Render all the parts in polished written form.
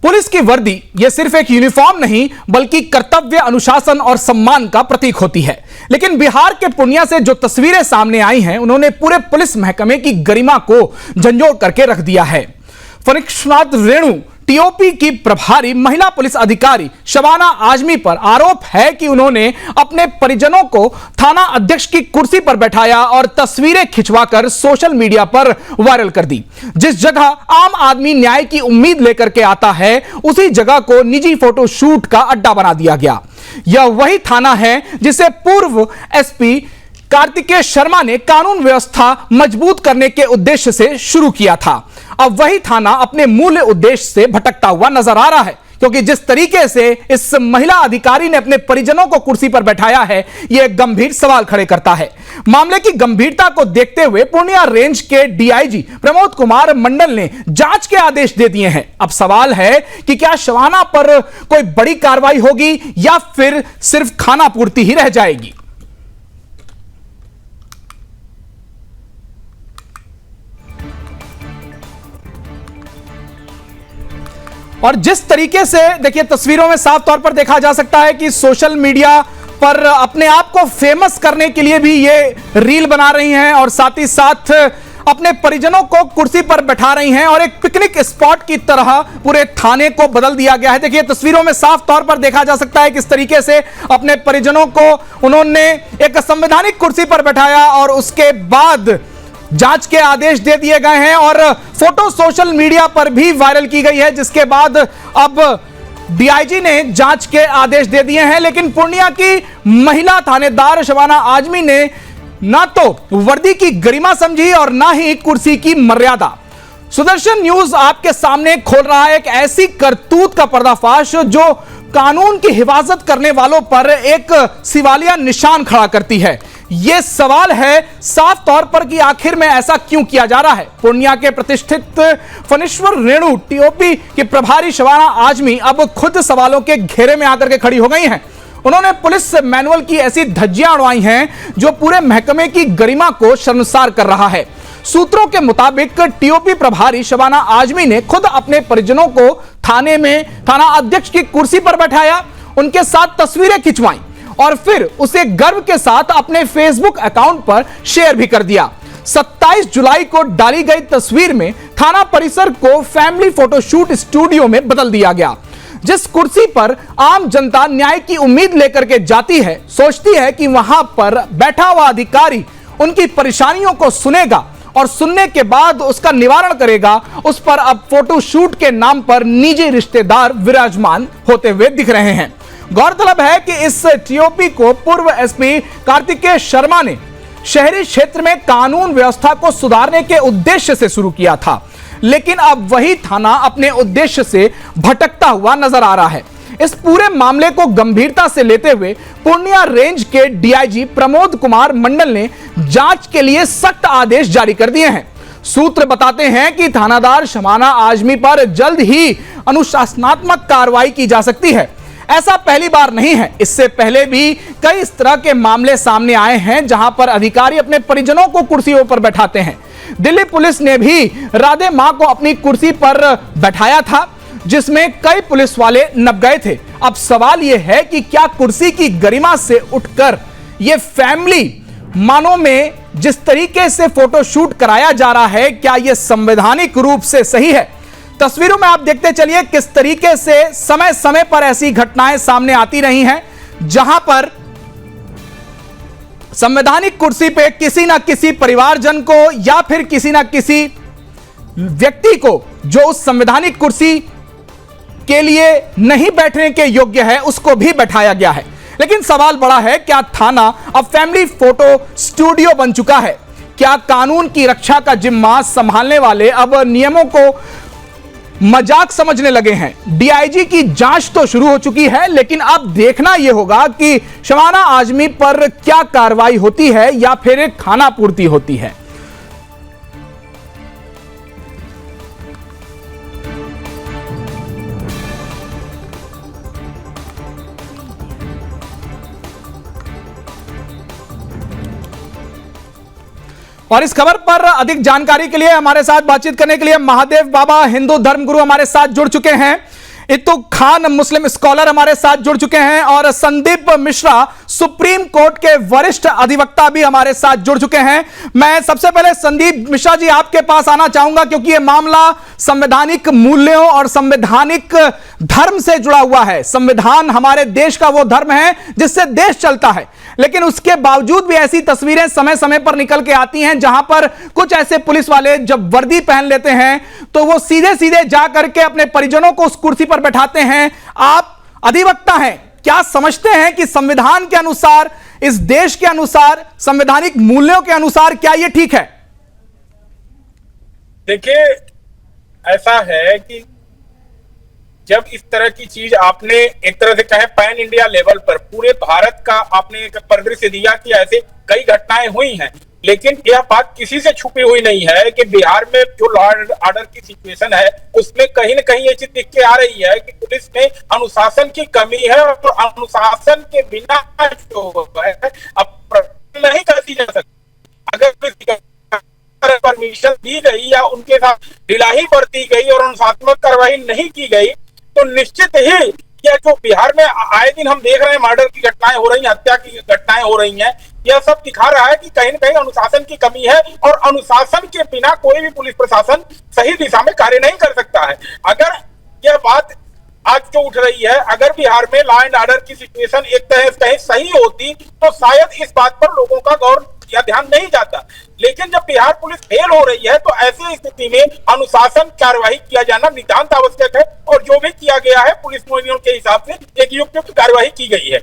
Police की वर्दी यह सिर्फ एक यूनिफॉर्म नहीं बल्कि कर्तव्य, अनुशासन और सम्मान का प्रतीक होती है। लेकिन बिहार के पूर्णिया से जो तस्वीरें सामने आई हैं, उन्होंने पूरे पुलिस महकमे की गरिमा को झंझोड़ करके रख दिया है। फनिश्वनाथ रेणु टीओपी की प्रभारी महिला पुलिस अधिकारी शबाना आजमी पर आरोप है कि उन्होंने अपने परिजनों को थाना अध्यक्ष की कुर्सी पर बैठाया और तस्वीरें खिंचवाकर सोशल मीडिया पर वायरल कर दी। जिस जगह आम आदमी न्याय की उम्मीद लेकर के आता है, उसी जगह को निजी फोटो शूट का अड्डा बना दिया गया। यह वही थाना है जिसे पूर्व एसपी कार्तिकेय शर्मा ने कानून व्यवस्था मजबूत करने के उद्देश्य से शुरू किया था। अब वही थाना अपने मूल उद्देश्य से भटकता हुआ नजर आ रहा है, क्योंकि जिस तरीके से इस महिला अधिकारी ने अपने परिजनों को कुर्सी पर बैठाया है, यह गंभीर सवाल खड़े करता है। मामले की गंभीरता को देखते हुए पूर्णिया रेंज के डीआईजी प्रमोद कुमार मंडल ने जांच के आदेश दे दिए हैं। अब सवाल है कि क्या शबाना पर कोई बड़ी कार्रवाई होगी या फिर सिर्फ खाना पूर्ति ही रह जाएगी। और जिस तरीके से देखिए तस्वीरों में साफ तौर पर देखा जा सकता है कि सोशल मीडिया पर अपने आप को फेमस करने के लिए भी ये रील बना रही हैं और साथ ही साथ अपने परिजनों को कुर्सी पर बैठा रही हैं और एक पिकनिक स्पॉट की तरह पूरे थाने को बदल दिया गया है। देखिए तस्वीरों में साफ तौर पर देखा जा सकता है किस तरीके से अपने परिजनों को उन्होंने एक संवैधानिक कुर्सी पर बैठाया और उसके बाद जांच के आदेश दे दिए गए हैं और फोटो सोशल मीडिया पर भी वायरल की गई है, जिसके बाद अब डीआईजी ने जांच के आदेश दे दिए हैं। लेकिन पूर्णिया की महिला थानेदार शबाना आजमी ने ना तो वर्दी की गरिमा समझी और ना ही कुर्सी की मर्यादा। सुदर्शन न्यूज आपके सामने खोल रहा है एक ऐसी करतूत का पर्दाफाश जो कानून की हिफाजत करने वालों पर एक सवालिया निशान खड़ा करती है। यह सवाल है साफ तौर पर कि आखिर में ऐसा क्यों किया जा रहा है। पूर्णिया के प्रतिष्ठित फनिश्वर रेणु टीओपी के प्रभारी शबाना आजमी अब खुद सवालों के घेरे में आकर के खड़ी हो गई हैं। उन्होंने पुलिस मैनुअल की ऐसी धज्जियां उड़ाई हैं जो पूरे महकमे की गरिमा को शर्मसार कर रहा है। सूत्रों के मुताबिक टीओपी प्रभारी शबाना आजमी ने खुद अपने परिजनों को थाना अध्यक्ष की कुर्सी पर बैठाया, उनके साथ तस्वीरें खिंचवाई और फिर उसे गर्व के साथ अपने फेसबुक अकाउंट पर शेयर भी कर दिया। 27 जुलाई को डाली गई तस्वीर में थाना परिसर को फैमिली फोटोशूट स्टूडियो में बदल दिया गया। जिस कुर्सी पर आम जनता न्याय की उम्मीद लेकर के जाती है, सोचती है कि वहां पर बैठा हुआ अधिकारी उनकी परेशानियों को सुनेगा और सुनने के बाद उसका निवारण करेगा, उस पर अब फोटोशूट के नाम पर निजी रिश्तेदार विराजमान होते हुए दिख रहे हैं। गौरतलब है कि इस टीओपी को पूर्व एसपी कार्तिकेय शर्मा ने शहरी क्षेत्र में कानून व्यवस्था को सुधारने के उद्देश्य से शुरू किया था, लेकिन अब वही थाना अपने उद्देश्य से भटकता हुआ नजर आ रहा है। इस पूरे मामले को गंभीरता से लेते हुए पूर्णिया रेंज के डीआईजी प्रमोद कुमार मंडल ने जांच के लिए सख्त आदेश जारी कर दिए हैं। सूत्र बताते हैं कि थानादार शबाना आजमी पर जल्द ही अनुशासनात्मक कार्रवाई की जा सकती है। ऐसा पहली बार नहीं है, इससे पहले भी कई इस तरह के मामले सामने आए हैं जहां पर अधिकारी अपने परिजनों को कुर्सियों पर बैठाते हैं। दिल्ली पुलिस ने भी राधे मां को अपनी कुर्सी पर बैठाया था, जिसमें कई पुलिस वाले नप गए थे। अब सवाल यह है कि क्या कुर्सी की गरिमा से उठकर यह फैमिली मानों में जिस तरीके से फोटोशूट कराया जा रहा है, क्या यह संवैधानिक रूप से सही है? तस्वीरों में आप देखते चलिए किस तरीके से समय समय पर ऐसी घटनाएं सामने आती रही हैं जहां पर संवैधानिक कुर्सी पे किसी ना किसी परिवारजन को या फिर किसी ना किसी व्यक्ति को जो उस संवैधानिक कुर्सी के लिए नहीं बैठने के योग्य है, उसको भी बैठाया गया है। लेकिन सवाल बड़ा है, क्या थाना अब फैमिली फोटो स्टूडियो बन चुका है? क्या कानून की रक्षा का जिम्मा संभालने वाले अब नियमों को मजाक समझने लगे हैं? डीआईजी की जांच तो शुरू हो चुकी है, लेकिन अब देखना यह होगा कि शबाना आजमी पर क्या कार्रवाई होती है या फिर खाना पूर्ति होती है। और इस खबर पर अधिक जानकारी के लिए हमारे साथ बातचीत करने के लिए महादेव बाबा हिंदू धर्मगुरु हमारे साथ जुड़ चुके हैं। इतुक खान मुस्लिम स्कॉलर हमारे साथ जुड़ चुके हैं और संदीप मिश्रा सुप्रीम कोर्ट के वरिष्ठ अधिवक्ता भी हमारे साथ जुड़ चुके हैं। मैं सबसे पहले संदीप मिश्रा जी आपके पास आना चाहूंगा क्योंकि यह मामला संवैधानिक मूल्यों और संवैधानिक धर्म से जुड़ा हुआ है। संविधान हमारे देश का वो धर्म है जिससे देश चलता है, लेकिन उसके बावजूद भी ऐसी तस्वीरें समय समय पर निकल के आती हैं जहां पर कुछ ऐसे पुलिस वाले जब वर्दी पहन लेते हैं तो वो सीधे सीधे जा करके अपने परिजनों को उस कुर्सी पर बैठाते हैं। आप अधिवक्ता हैं, क्या समझते हैं कि संविधान के अनुसार, इस देश के अनुसार, संवैधानिक मूल्यों के अनुसार क्या यह ठीक है? देखिए, ऐसा है कि जब इस तरह की चीज आपने एक तरह से कहे पैन इंडिया लेवल पर पूरे भारत का आपने एक परिदृश्य दिया कि ऐसे कई घटनाएं हुई हैं, लेकिन यह बात किसी से छुपी हुई नहीं है कि बिहार में जो लॉ एंड ऑर्डर की सिचुएशन है उसमें कहीं ना कहीं ये चीज दिख के आ रही है कि पुलिस में अनुशासन की कमी है और अनुशासन के बिना जो है अब नहीं करती जा सकती। अगर परमिशन दी गई या उनके साथ ढिलाई बरती गई और अनुशासनात्मक कार्रवाई नहीं की गई तो निश्चित ही यह जो बिहार में आए दिन हम देख रहे हैं मर्डर की घटनाएं हो रही हैं, हत्या की घटनाएं हो रही हैं, यह सब दिखा रहा है कि कहीं न कहीं अनुशासन की कमी है और अनुशासन के बिना कोई भी पुलिस प्रशासन सही दिशा में कार्य नहीं कर सकता है। अगर यह बात आज जो उठ रही है, अगर बिहार में लॉ एंड ऑर्डर की सिचुएशन एक तरह से कहीं सही होती तो शायद इस बात पर लोगों का गौर या ध्यान नहीं जाता, लेकिन जब बिहार पुलिस फेल हो रही है तो ऐसी स्थिति में अनुशासन कार्यवाही किया जाना नितांत आवश्यक है और जो भी किया गया है पुलिस नियमों के हिसाब से एक युक्त कार्यवाही की गई है।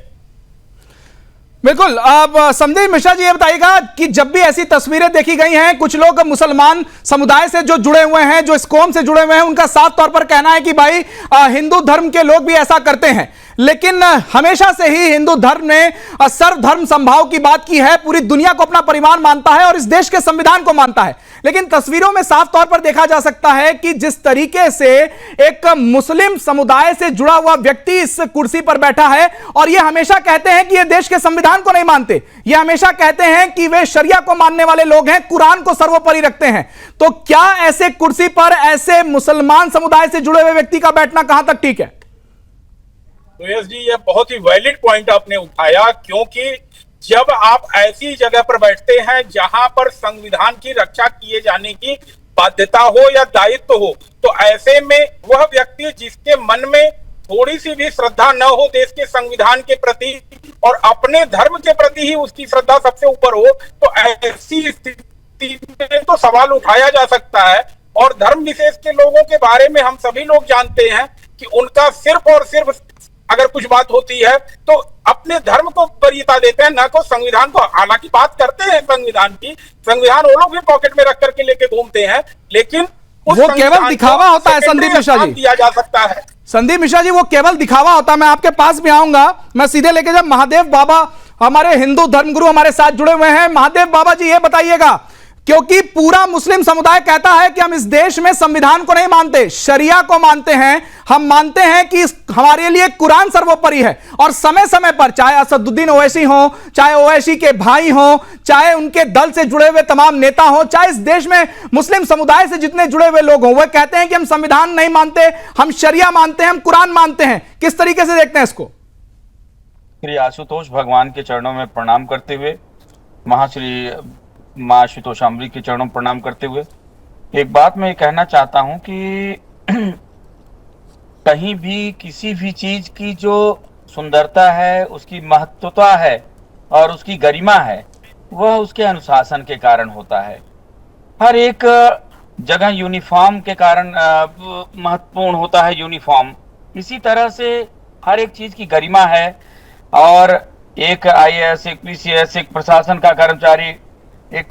बिल्कुल। अब संदीप मिश्रा जी ये बताइएगा कि जब भी ऐसी तस्वीरें देखी गई हैं, कुछ लोग मुसलमान समुदाय से जो जुड़े हुए हैं, जो इस कौम से जुड़े हुए हैं, उनका साफ तौर पर कहना है कि भाई हिंदू धर्म के लोग भी ऐसा करते हैं, लेकिन हमेशा से ही हिंदू धर्म ने सर्वधर्म समभाव की बात की है, पूरी दुनिया को अपना परिवार मानता है और इस देश के संविधान को मानता है। लेकिन तस्वीरों में साफ तौर पर देखा जा सकता है कि जिस तरीके से एक मुस्लिम समुदाय से जुड़ा हुआ व्यक्ति इस कुर्सी पर बैठा है और यह हमेशा कहते हैं कि यह देश के संविधान को नहीं मानते, यह हमेशा कहते हैं कि वे शरिया को मानने वाले लोग हैं, कुरान को सर्वोपरि रखते हैं, तो क्या ऐसे कुर्सी पर ऐसे मुसलमान समुदाय से जुड़े हुए व्यक्ति का बैठना कहां तक ठीक है? तो यस जी, यह बहुत ही वैलिड पॉइंट आपने उठाया, क्योंकि जब आप ऐसी जगह पर बैठते हैं जहां पर संविधान की रक्षा किए जाने की बाध्यता हो या दायित्व हो, तो ऐसे में वह व्यक्ति जिसके मन में थोड़ी सी भी श्रद्धा न हो देश के संविधान के प्रति और अपने धर्म के प्रति ही उसकी श्रद्धा सबसे ऊपर हो, तो ऐसी स्थिति में तो सवाल उठाया जा सकता है। और धर्म विशेष के लोगों के बारे में हम सभी लोग जानते हैं कि उनका सिर्फ और सिर्फ अगर कुछ बात होती है तो अपने धर्म को वरीयता देते हैं, न को संविधान को। हालांकि बात करते हैं संविधान की, संविधान वो लोग भी पॉकेट में रख करके लेके घूमते हैं, लेकिन वो केवल दिखावा होता है। संदीप मिश्रा जी, दिया जा सकता है। संदीप मिश्रा जी, वो केवल दिखावा होता है। मैं आपके पास भी आऊंगा, मैं सीधे लेके जब महादेव बाबा हमारे हिंदू धर्मगुरु हमारे साथ जुड़े हुए हैं। महादेव बाबा जी ये बताइएगा, क्योंकि पूरा मुस्लिम समुदाय कहता है कि हम इस देश में संविधान को नहीं मानते, शरिया को मानते हैं, हम मानते हैं कि हमारे लिए कुरान सर्वोपरि है, और समय समय पर चाहे असदुद्दीन ओवैसी हो, चाहे ओवैसी के भाई हो, चाहे उनके दल से जुड़े हुए तमाम नेता हो, चाहे इस देश में मुस्लिम समुदाय से जितने जुड़े हुए लोग हों, वह कहते हैं कि हम संविधान नहीं मानते, हम शरिया मानते हैं, हम कुरान मानते हैं। किस तरीके से देखते हैं इसको? श्री आशुतोष भगवान के चरणों में प्रणाम करते हुए, महाश्री माँ आशुतोषामृत के चरणों में प्रणाम करते हुए एक बात मैं कहना चाहता हूं कि कहीं भी किसी भी चीज की जो सुंदरता है, उसकी महत्वता है और उसकी गरिमा है, वह उसके अनुशासन के कारण होता है। हर एक जगह यूनिफॉर्म के कारण महत्वपूर्ण होता है यूनिफॉर्म। इसी तरह से हर एक चीज की गरिमा है, और एक IAS, एक PCS, एक प्रशासन का कर्मचारी, एक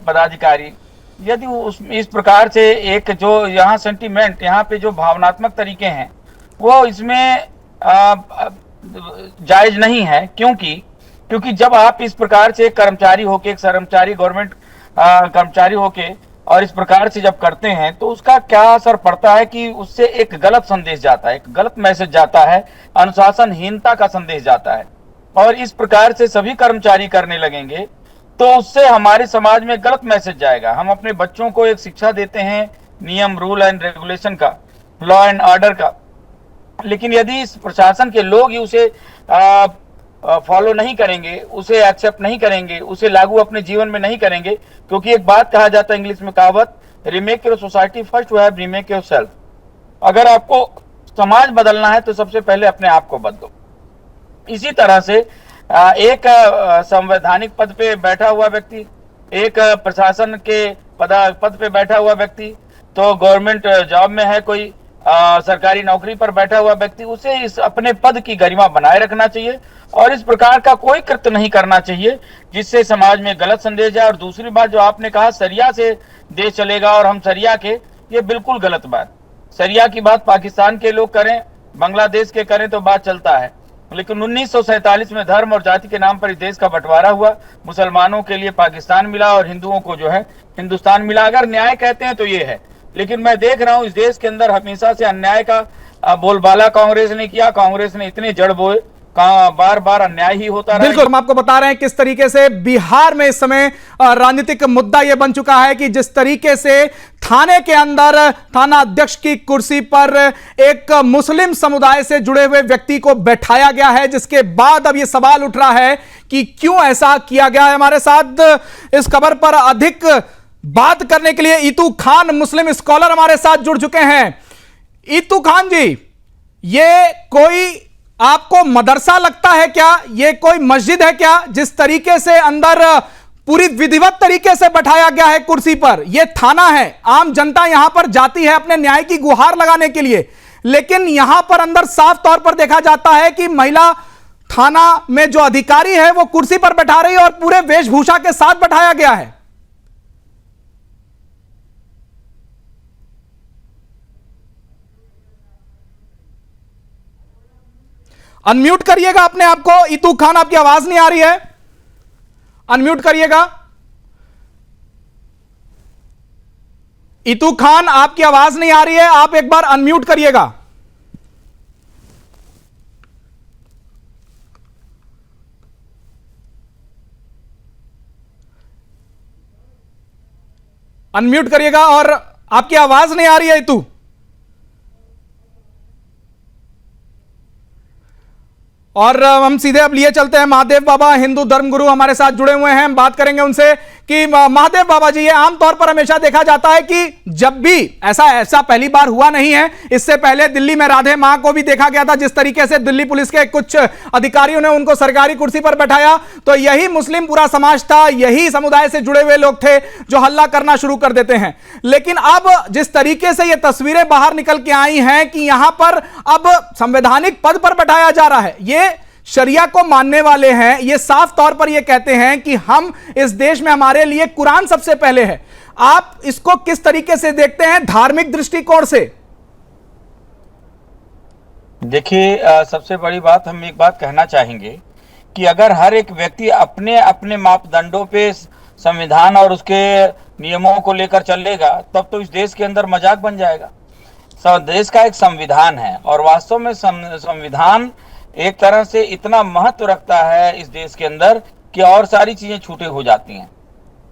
पदाधिकारी, यदि उस इस प्रकार से एक जो यहाँ सेंटिमेंट, यहाँ पे जो भावनात्मक तरीके हैं वो इसमें जायज नहीं है। क्योंकि जब आप इस प्रकार से एक कर्मचारी होके, एक कर्मचारी गवर्नमेंट कर्मचारी होके और इस प्रकार से जब करते हैं तो उसका क्या असर पड़ता है कि उससे एक गलत संदेश जाता है, एक गलत मैसेज जाता है, अनुशासनहीनता का संदेश जाता है। और इस प्रकार से सभी कर्मचारी करने लगेंगे तो उससे हमारे समाज में गलत मैसेज जाएगा। हम अपने बच्चों को एक शिक्षा देते हैं नियम, रूल एंड रेगुलेशन का, लॉ एंड ऑर्डर का, लेकिन यदि इस प्रशासन के लोग ही उसे फॉलो नहीं करेंगे, उसे एक्सेप्ट नहीं करेंगे, उसे लागू अपने जीवन में नहीं करेंगे, क्योंकि एक बात कहा जाता है इंग्लिश में कहावत, remake your society first you have remake your self. अगर आपको समाज बदलना है तो सबसे पहले अपने आप को बदलो। इसी तरह से एक संवैधानिक पद पे बैठा हुआ व्यक्ति, एक प्रशासन के पद पे बैठा हुआ व्यक्ति, तो गवर्नमेंट जॉब में है कोई, सरकारी नौकरी पर बैठा हुआ व्यक्ति, उसे इस अपने पद की गरिमा बनाए रखना चाहिए और इस प्रकार का कोई कृत्य नहीं करना चाहिए जिससे समाज में गलत संदेश जाए। और दूसरी बात जो आपने कहा सरिया से देश चलेगा और हम सरिया के, ये बिल्कुल गलत बात। सरिया की बात पाकिस्तान के लोग करें, बांग्लादेश के करें तो बात चलता है, लेकिन 1947 में धर्म और जाति के नाम पर इस देश का बंटवारा हुआ। मुसलमानों के लिए पाकिस्तान मिला और हिंदुओं को जो है हिंदुस्तान मिला। अगर न्याय कहते हैं तो ये है, लेकिन मैं देख रहा हूं इस देश के अंदर हमेशा से अन्याय का बोलबाला कांग्रेस ने किया। कांग्रेस ने इतने जड़ बोए, बार बार अन्याय ही होता रहा। बिल्कुल, हम आपको बता रहे हैं किस तरीके से बिहार में इस समय राजनीतिक मुद्दा यह बन चुका है कि जिस तरीके से थाने के अंदर थाना अध्यक्ष की कुर्सी पर एक मुस्लिम समुदाय से जुड़े हुए व्यक्ति को बैठाया गया है, जिसके बाद अब यह सवाल उठ रहा है कि क्यों ऐसा किया गया है। हमारे साथ इस खबर पर अधिक बात करने के लिए ईतू खान मुस्लिम स्कॉलर हमारे साथ जुड़ चुके हैं। ईतू खान जी, ये कोई आपको मदरसा लगता है क्या? ये कोई मस्जिद है क्या? जिस तरीके से अंदर पूरी विधिवत तरीके से बैठाया गया है कुर्सी पर, यह थाना है, आम जनता यहां पर जाती है अपने न्याय की गुहार लगाने के लिए, लेकिन यहां पर अंदर साफ तौर पर देखा जाता है कि महिला थाना में जो अधिकारी है वो कुर्सी पर बैठा रही है और पूरे वेशभूषा के साथ बैठाया गया है। अनम्यूट करिएगा अपने आप को ईतू खान, आपकी आवाज नहीं आ रही है, अनम्यूट करिएगा। ईतू खान, आपकी आवाज नहीं आ रही है, आप एक बार अनम्यूट करिएगा। अनम्यूट करिएगा और आपकी आवाज नहीं आ रही है ईतू। और हम सीधे अब लिए चलते हैं महादेव बाबा, हिंदू धर्मगुरु हमारे साथ जुड़े हुए हैं। हम बात करेंगे उनसे कि महादेव बाबा जी, ये आमतौर पर हमेशा देखा जाता है कि जब भी ऐसा पहली बार हुआ नहीं है, इससे पहले दिल्ली में राधे मां को भी देखा गया था, जिस तरीके से दिल्ली पुलिस के कुछ अधिकारियों ने उनको सरकारी कुर्सी पर बैठाया, तो यही मुस्लिम पूरा समाज था, यही समुदाय से जुड़े हुए लोग थे जो हल्ला करना शुरू कर देते हैं। लेकिन अब जिस तरीके से ये तस्वीरें बाहर निकल के आई हैं कि यहां पर अब संवैधानिक पद पर बैठाया जा रहा है, ये शरिया को मानने वाले हैं, ये साफ तौर पर ये कहते हैं कि हम इस देश में, हमारे लिए कुरान सबसे पहले है। आप इसको किस तरीके से देखते हैं धार्मिक दृष्टिकोण से? देखिए, सबसे बड़ी बात हम एक बात कहना चाहेंगे कि अगर हर एक व्यक्ति अपने अपने मापदंडों पे संविधान और उसके नियमों को लेकर चलेगा, तब तो इस देश के अंदर मजाक बन जाएगा। देश का एक संविधान है और वास्तव में संविधान एक तरह से इतना महत्व रखता है इस देश के अंदर कि और सारी चीजें छूटे हो जाती हैं।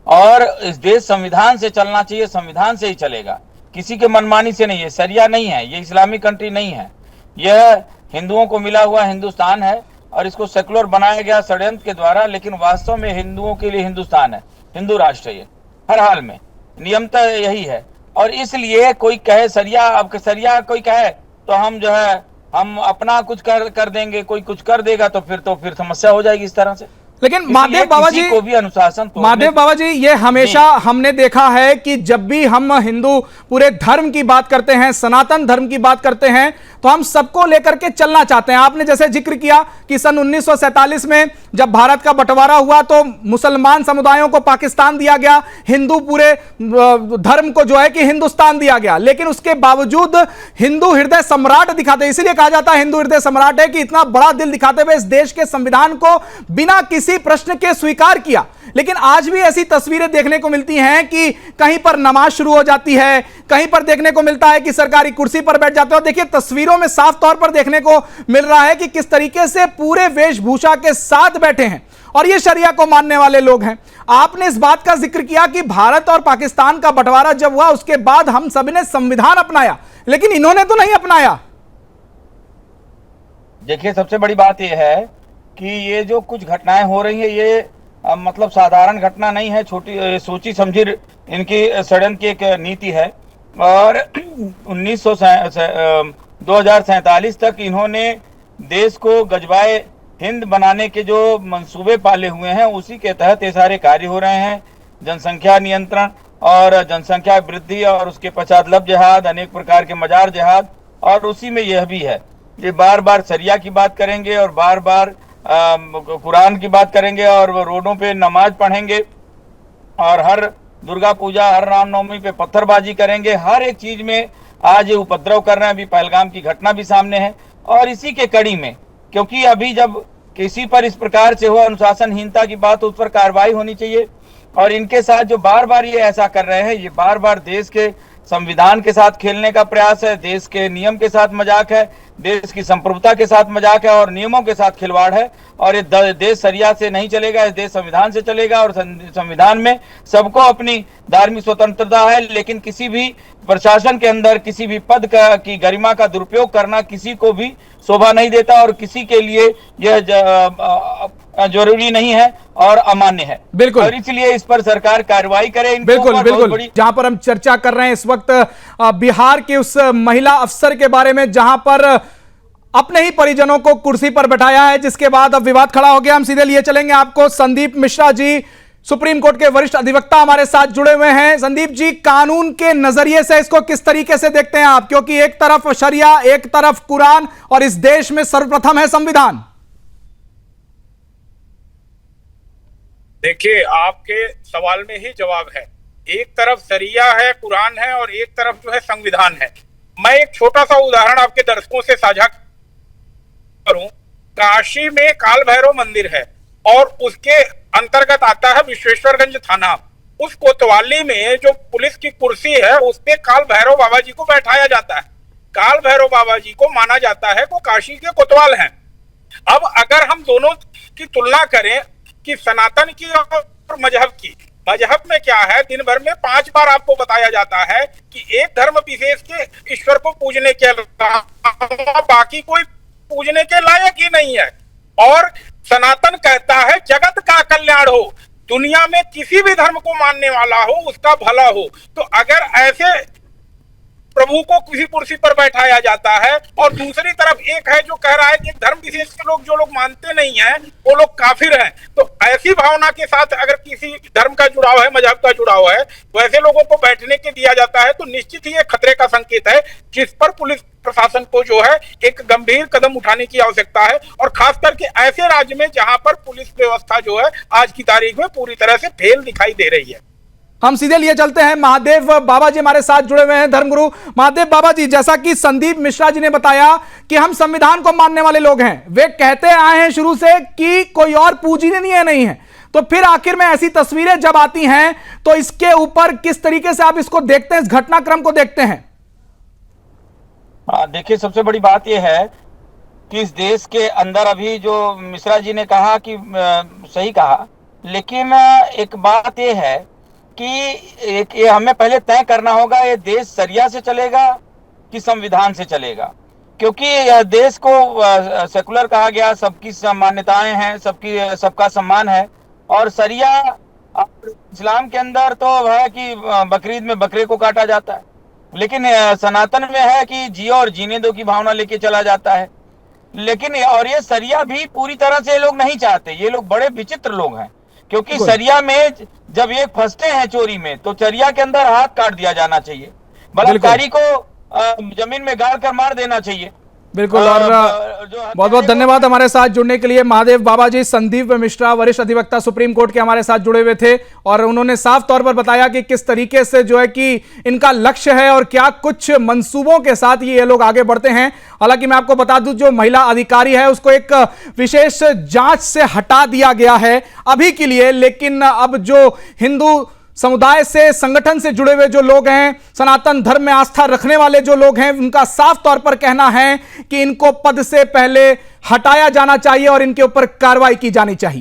और इस देश संविधान से चलना चाहिए, संविधान से ही चलेगा, किसी के मनमानी से नहीं है। सरिया नहीं है, ये इस्लामिक कंट्री नहीं है, यह हिंदुओं को मिला हुआ हिंदुस्तान है और इसको सेकुलर बनाया गया षड्यंत्र के द्वारा, लेकिन वास्तव में हिंदुओं के लिए हिंदुस्तान है, हिंदू राष्ट्र है ये, हर हाल में नियमतः यही है। और इसलिए कोई कहे सरिया, अब सरिया कोई कहे तो हम जो है हम अपना कुछ कर देंगे, कोई कुछ कर देगा तो फिर समस्या हो जाएगी इस तरह से। लेकिन महादेव बाबा जी को भी अनुशासन, महादेव बाबा जी, ये हमेशा हमने देखा है कि जब भी हम हिंदू पूरे धर्म की बात करते हैं, सनातन धर्म की बात करते हैं, तो हम सबको लेकर के चलना चाहते हैं। आपने जैसे जिक्र किया कि सन 1947 में जब भारत का बंटवारा हुआ तो मुसलमान समुदायों को पाकिस्तान दिया गया, हिंदू पूरे धर्म को जो है कि हिंदुस्तान दिया गया, लेकिन उसके बावजूद हिंदू हृदय सम्राट दिखाते, इसीलिए कहा जाता है हिंदू हृदय सम्राट है कि इतना बड़ा दिल दिखाते हुए इस देश के संविधान को बिना किसी प्रश्न के स्वीकार किया। लेकिन आज भी ऐसी तस्वीरें देखने को मिलती हैं कि कहीं पर नमाज शुरू हो जाती है, कहीं पर देखने को मिलता है कि सरकारी कुर्सी पर बैठ जाते हो। देखिए, तस्वीरों में साफ तौर पर देखने को मिल रहा है कि किस तरीके से पूरे वेशभूषा के साथ बैठे हैं और ये शरिया को मानने वाले लोग हैं। आपने इस बात का जिक्र किया कि भारत और पाकिस्तान का बंटवारा जब हुआ उसके बाद हम सब ने संविधान अपनाया, लेकिन इन्होंने तो नहीं अपनाया। देखिए, सबसे बड़ी बात यह है कि ये जो कुछ घटनाएं हो रही हैं, ये मतलब साधारण घटना नहीं है, छोटी सोची समझी इनकी षड्यंत्र की एक नीति है। और 2047 तक इन्होंने देश को गजवाए हिंद बनाने के जो मंसूबे पाले हुए हैं, उसी के तहत ये सारे कार्य हो रहे हैं। जनसंख्या नियंत्रण और जनसंख्या वृद्धि और उसके पश्चात लब जिहाद, अनेक प्रकार के मजार जिहाद, और उसी में यह भी है। ये बार बार सरिया की बात करेंगे और बार बार कुरान की बात करेंगे और रोडों पे नमाज पढ़ेंगे और हर दुर्गा पूजा, हर रामनवमी पे पत्थरबाजी करेंगे। हर एक चीज में आज ये उपद्रव कर रहे हैं। अभी पहलगाम की घटना भी सामने है और इसी के कड़ी में, क्योंकि अभी जब किसी पर इस प्रकार से हो अनुशासनहीनता की बात, उस पर कार्रवाई होनी चाहिए। और इनके साथ जो बार बार ये ऐसा कर रहे हैं, ये बार बार देश के संविधान के साथ खेलने का प्रयास है, देश के नियम के साथ मजाक है, देश की संप्रभुता के साथ मजाक है और नियमों के साथ खिलवाड़ है। और ये देश सरिया से नहीं चलेगा, इस देश संविधान से चलेगा। और संविधान में सबको अपनी धार्मिक स्वतंत्रता है, लेकिन किसी भी प्रशासन के अंदर किसी भी पद की गरिमा का दुरुपयोग करना किसी को भी शोभा नहीं देता और किसी के लिए यह जरूरी नहीं है और अमान्य है। बिल्कुल। और इसलिए इस पर सरकार कार्रवाई करे। बिल्कुल बिल्कुल। जहां पर हम चर्चा कर रहे हैं इस वक्त बिहार के उस महिला अफसर के बारे में, जहां पर अपने ही परिजनों को कुर्सी पर बैठाया है, जिसके बाद अब विवाद खड़ा हो गया। हम सीधे लिए चलेंगे आपको। संदीप मिश्रा जी, सुप्रीम कोर्ट के वरिष्ठ अधिवक्ता, हमारे साथ जुड़े हुए हैं। संदीप जी, कानून के नजरिए से इसको किस तरीके से देखते हैं आप? क्योंकि एक तरफ शरिया, एक तरफ कुरान, और इस देश में सर्वप्रथम है संविधान। देखिए, आपके सवाल में ही जवाब है। एक तरफ शरिया है, कुरान है, और एक तरफ जो है संविधान है। मैं एक छोटा सा उदाहरण आपके दर्शकों से साझा करूं। काशी में काल भैरव मंदिर है और उसके अंतर्गत आता है विश्वेश्वरगंज थाना। उस कोतवाली में जो पुलिस की कुर्सी है, उस पे काल भैरव बाबा जी को बैठाया जाता है। काल भैरव बाबा जी को माना जाता है वो काशी के कोतवाल हैं। अब अगर हम दोनों की तुलना करें कि सनातन की और मजहब की, मजहब में क्या है, दिन भर में 5 बार आपको बताया जाता है कि एक धर्म विशेष के ईश्वर को पूजने के अलावा बाकी कोई पूजने के लायक ही नहीं है। और सनातन कहता है जगत का कल्याण हो, दुनिया में किसी भी धर्म को मानने वाला हो उसका भला हो। तो अगर ऐसे प्रभु को किसी कुर्सी पर बैठाया जाता है और दूसरी तरफ एक है जो कह रहा है कि एक धर्म विशेष के लोग, जो लोग मानते नहीं हैं, वो लोग काफिर हैं, तो ऐसी भावना के साथ अगर किसी धर्म का जुड़ाव है, मजहब का जुड़ाव है, वैसे लोगों को बैठने के दिया जाता है, तो निश्चित ही एक खतरे का संकेत है, जिस पर पुलिस प्रशासन को जो है एक गंभीर कदम उठाने की आवश्यकता है। और खास करके ऐसे राज्य में जहां पर पुलिस व्यवस्था जो है आज की तारीख में पूरी तरह से फेल दिखाई दे रही है। हम सीधे लिए चलते हैं। महादेव बाबा जी हमारे साथ जुड़े हुए हैं, धर्मगुरु महादेव बाबा जी। जैसा कि संदीप मिश्रा जी ने बताया कि हम संविधान को मानने वाले लोग हैं, वे कहते आए हैं शुरू से कि कोई और पूजनीय नहीं है, तो फिर आखिर में ऐसी तस्वीरें जब आती हैं तो इसके ऊपर किस तरीके से आप इसको देखते हैं, इस घटनाक्रम को देखते हैं? देखिए, सबसे बड़ी बात यह है कि इस देश के अंदर अभी जो मिश्रा जी ने कहा कि सही कहा, लेकिन एक बात यह है कि ये हमें पहले तय करना होगा, ये देश शरिया से चलेगा कि संविधान से चलेगा। क्योंकि यह देश को सेकुलर कहा गया, सबकी मान्यताएं हैं, सबका सम्मान है। और शरिया इस्लाम के अंदर तो है कि बकरीद में बकरे को काटा जाता है, लेकिन सनातन में है कि जियो और जीने दो की भावना लेके चला जाता है। लेकिन और ये शरिया भी पूरी तरह से लोग नहीं चाहते, ये लोग बड़े विचित्र लोग हैं। क्योंकि शरिया में जब ये फंसते हैं चोरी में, तो शरिया के अंदर हाथ काट दिया जाना चाहिए, बलात्कारी को जमीन में गाड़ कर मार देना चाहिए। बिल्कुल। और बहुत बहुत धन्यवाद हमारे साथ जुड़ने के लिए महादेव बाबा जी। संदीप मिश्रा, वरिष्ठ अधिवक्ता सुप्रीम कोर्ट के, हमारे साथ जुड़े हुए थे और उन्होंने साफ तौर पर बताया कि किस तरीके से जो है कि इनका लक्ष्य है और क्या कुछ मंसूबों के साथ ये लोग आगे बढ़ते हैं। हालांकि मैं आपको बता दूं, जो महिला अधिकारी है उसको एक विशेष जांच से हटा दिया गया है अभी के लिए, लेकिन अब जो हिंदू समुदाय से, संगठन से जुड़े हुए जो लोग हैं, सनातन धर्म में आस्था रखने वाले जो लोग हैं, उनका साफ तौर पर कहना है कि इनको पद से पहले हटाया जाना चाहिए और इनके ऊपर कार्रवाई की जानी चाहिए।